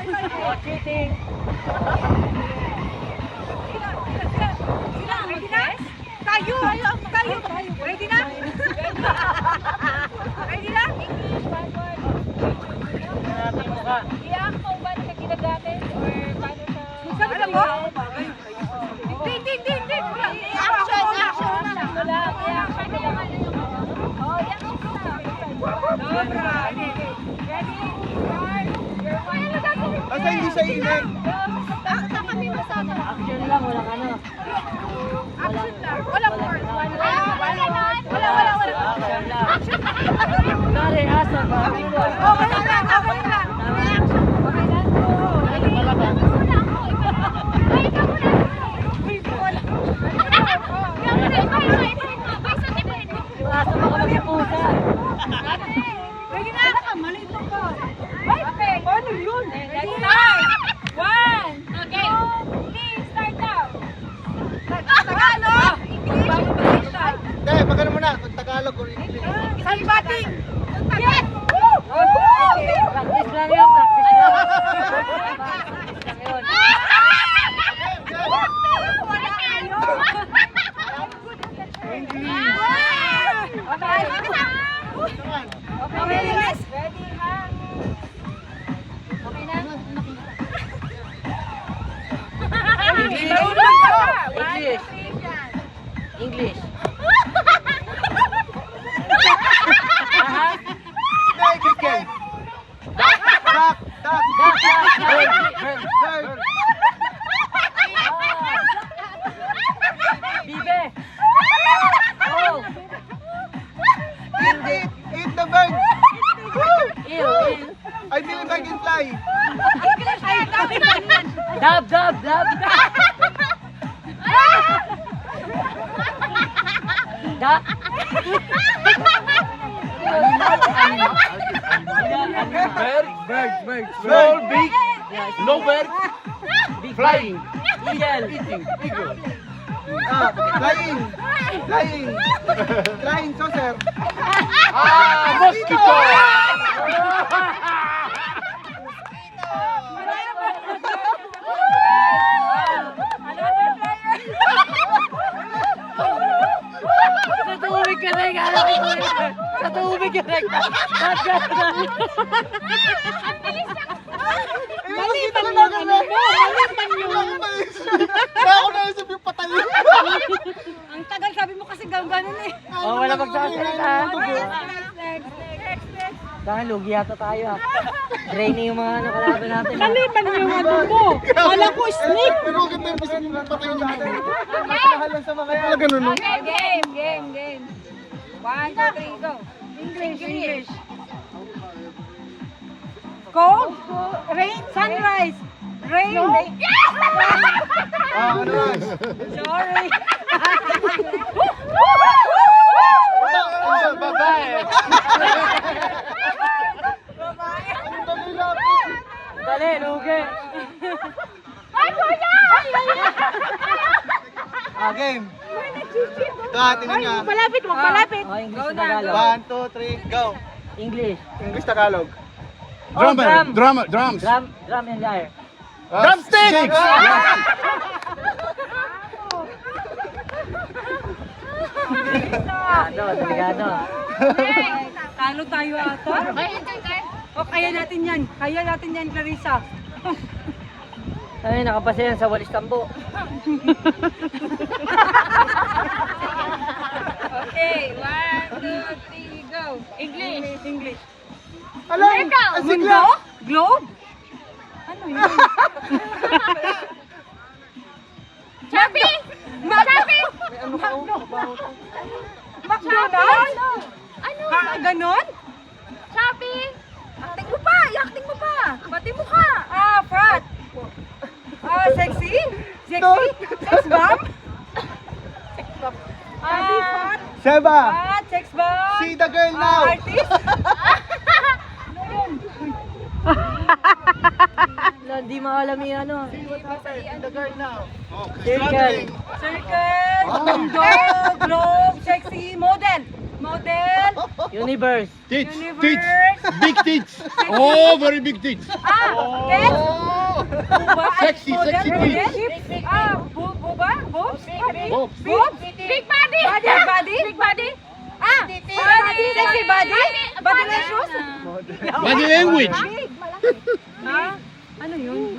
Cheating. Sila, ready na? Tayo. Ready na? Ready na? I-act mo ba na ginagamit or paano sa... Alam mo? Hindi. Action. Wala. I-action na lang. Oh, yan. Dobra. Ready? Start. You're fine. Basta hindi siya inay. Action lang, walang ano. Action lang. Walang word. Wala. Action lang. Sorry, asa ba? Okay lang. Yung asa baka magpusa. Ready na? Maliit lang ka. Okay. Paano yun? Let's start. 1, 2, 3, start now. Tagalog. Hindi, magkano muna. Kung Tagalog o English. Salbating. Yes! Practice lang yun, practice lang. Practice lang yun. Ready, ha? Okay na? English. Hindi, chicken. Duck. Bird. Bibe. Oh. Eat the bird. Ew. I believe I can fly. Dab. Dab. Bird. Small, big. No bird. Big Flying. Eagle. Eagle. Flying saucer. Mosquito. Sa tubig ka rin. Mali talaga na. Ako na isip yung patay. Ang tagal sabi mo kasi gano'n eh. Oh, wala magsasalita. Next. Dahil lugi yata tayo ha. Draining yung mga kalaban natin. Kaliman yung ano mo. Wala ko snake. Pero ang ganda yung isip yung patay natin. Mahal lang sa mga yan. Talaga nun. Okay, game. 1, 2, 3, go. English. Cold, rain, sunrise. Rain. Ano yan? Sorry. Babae. Dali, lugi. Game. Ito, tingnan niya. Malapit. Oh, English na Tagalog. 1, 2, 3, go. English. English, Tagalog. Oh, drum. Drums. Drum and lyre. Drumstick! Delikado. Talo tayo ata. O, kaya natin yan. Clarissa. Ay, nakapasa yan sa walis tambo. Okay, 1, 2, 3, go. English. Alam! Asigla! Globe? Ano yun? Chappy! Chappy! McDonald's? Ano? Ganon? Chappy! Acting mo pa! Pati mo ka! Frat! Sexy? Sex bomb? Seba! Sex bomb? See the girl now! Artist? Hindi maalam yung ano. See the girl now! Circle. Circle, mundo, globe, sexy, model. Model. Universe. Tits. Universe. Tits. Big tits. Oh, very big tits. Ted. Sexy, sexy tits. Buba? Boobs? Boobs. Boobs? Big body. Big body? Big body? Body. Sexy body? Body na shoes? Body language. Ano yun?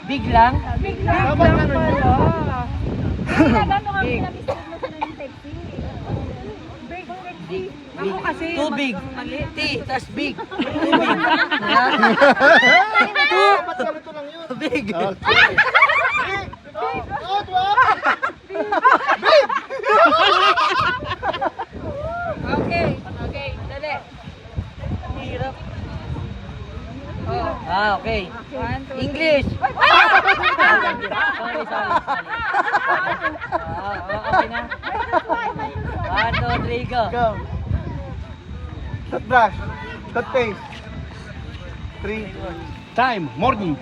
Big lang. Big lang pala. Big. Big. Ako kasi. Too big. Mali. T, tas big. Too big. Ba't ganito lang yun? Too big. Okay. Okay. Dali. Hirap. Oh. Okay. 1, 2, English. Sorry. Okay na. 1, 2, 3, go. Go. Toothbrush. Toothpaste. 3. Time. Morning.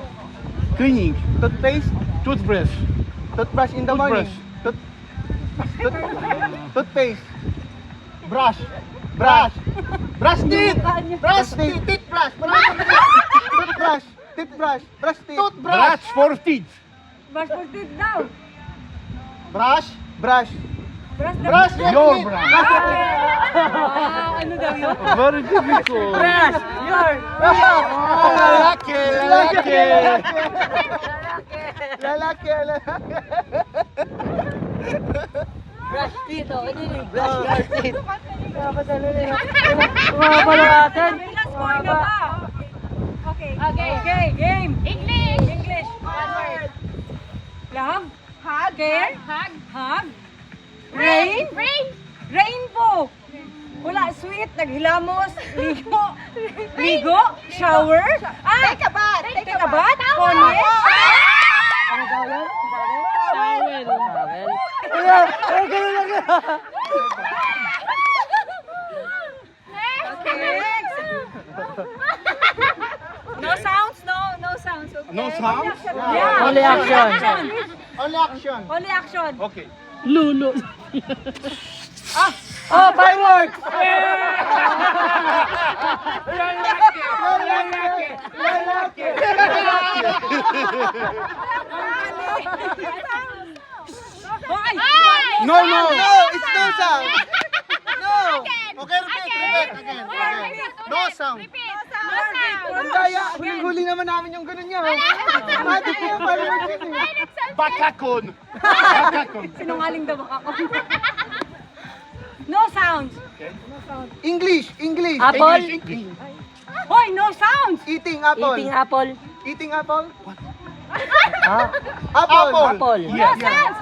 Cleaning. Toothpaste. Toothbrush. Toothbrush in the morning. Toothpaste. Brush. Brush. Brush teeth. Brush teeth. Teeth brush. Toothbrush. Teeth brush. Brush teeth. Toothbrush for teeth. Brush for teeth daw. Brush. Brush. Brush the Brush your brush. Ano daw yun? Very difficult. Brush. Your. Lalaki. Lalaki. Lalaki. Brush teeth. Oh, ano yun? Brush your teeth. Umabalo natin. May last score na ba? Okay. Okay. Okay, game. English. English. One word. Love. Hug. Care. Hug. Hug. Rain. Rain. Rainbow. Wala, sweet. Naghilamos. Ligo. Ligo. Shower. Take a bath. Take a bath. Konye. Ano daw yun? Towel. Towel. Ay, ganun lang yun. Next. No sounds, no sounds. Okay? No sounds? Yeah. Only action. Only action. Only action. Okay. Lulu. Oh, fireworks! No, it's no sound. No. Okay, repeat again. No sound. Ang daya, huling-huli naman namin yung ganun niya. Matik yung fireworks yun eh. Bakakon. Bakakon. Sinungaling daw ako. No sounds. English. Apple. Hoy, no sounds. Eating apple. Eating apple. Eating apple. Ah, Apple. apple. No sounds.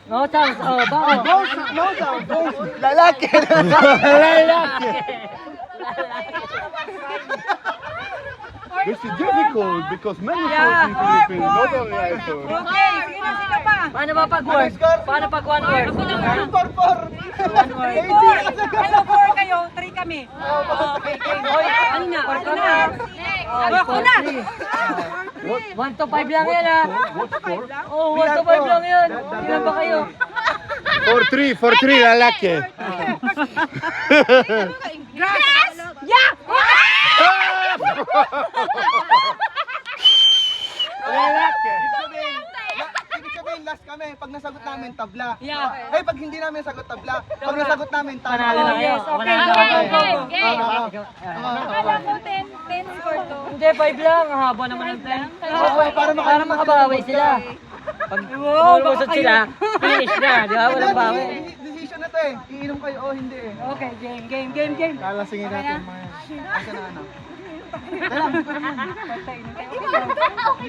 No sounds. Oh, bawal. No sound. Lalaki. Lalaki. This is difficult because many Yeah, in Philippines, not four. only I thought. Okay, sino pa? Paano ba pag word? Paano pag one word? Four. Four. Kayo, four kayo. Three kami. Okay, okay. Ano na? Ano na? Ako na. 1 to 5 lang yan ah. What's four? Oh, 1 to 5 lang yan. Ilan ba kayo? 4-3, lalaki. Grass. Yeah. Lalaki. Ibig sabihin, last kami. Pag nasagot namin, tabla. Yeah. Eh, pag hindi namin sagot, tabla. Pag nasagot namin, tabla. Panalo na kayo. Yes, okay. Panalo na Okay, kayo. game. Akala ko 10 score to. Hindi, 5 lang. Ang haba naman ng plan. Para makabawi sila. Pag lumusot sila, finish na. Di ba? Walang bawi. Decision na to eh. Iinom kayo o hindi eh. Okay, game. Kalasingin natin mga yan. Asa na ano? Okay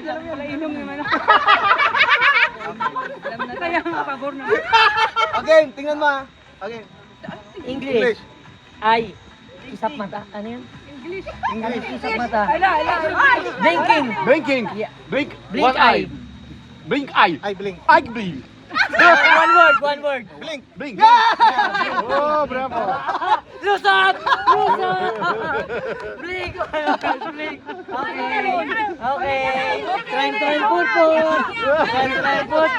lang pala, inom naman ako. Alam na tayo, pabor na. Okay, tingnan mo ah. Okay. English. Ay. Isap mata. Ano yun? English. Isap mata. Ala. Blinking. Blinking. Yeah. Blink. Blink eye. Blink eye. I blink. I blink. One word. Blink. Blink. Yeah! Oh, bravo. Lusot! Blink. Blink. Okay. Try put. Try put.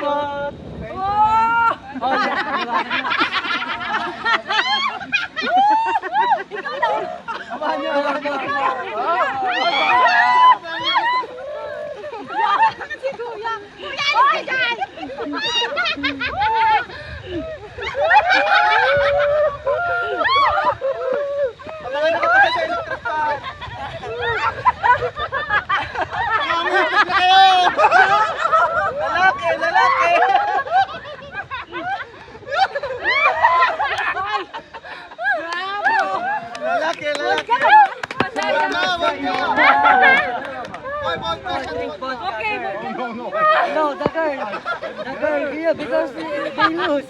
Oh! Oh, yeah. Abangan na kapag sa electric fan. Mamaya na kayo. Lalaki, lalaki. Lalaki, lalaki. Wag na, wag na. Oy, ball question. Okay, No, no. No, the girl. The girl, yeah, because they lose.